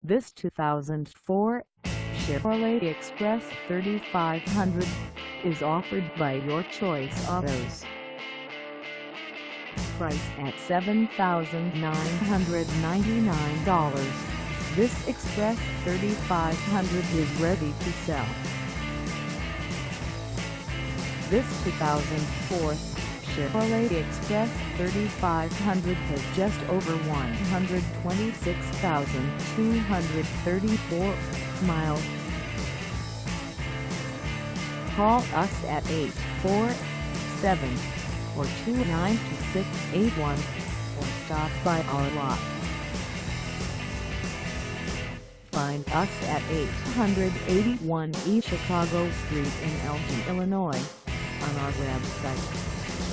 This 2004 Chevrolet Express 3500 is offered by Your Choice Autos. Price at $7,999. This Express 3500 is ready to sell. This 2004 Chevrolet Express 3500 has just over 126,234 miles. Call us at 847-429-2681 or stop by our lot. Find us at 881 East Chicago Street in Elgin, Illinois, on our website,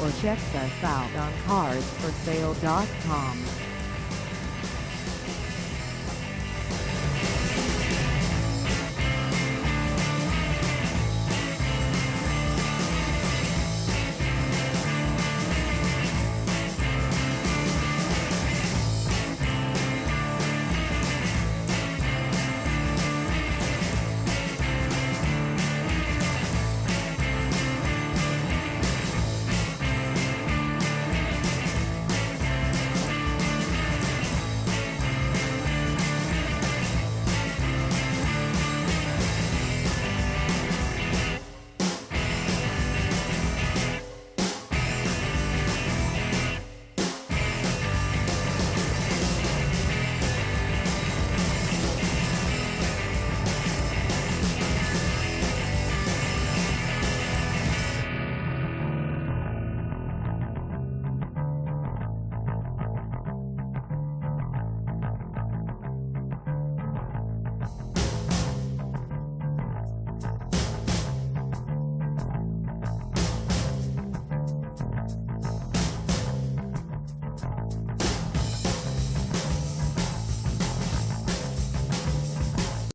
or check us out on carsforsale.com.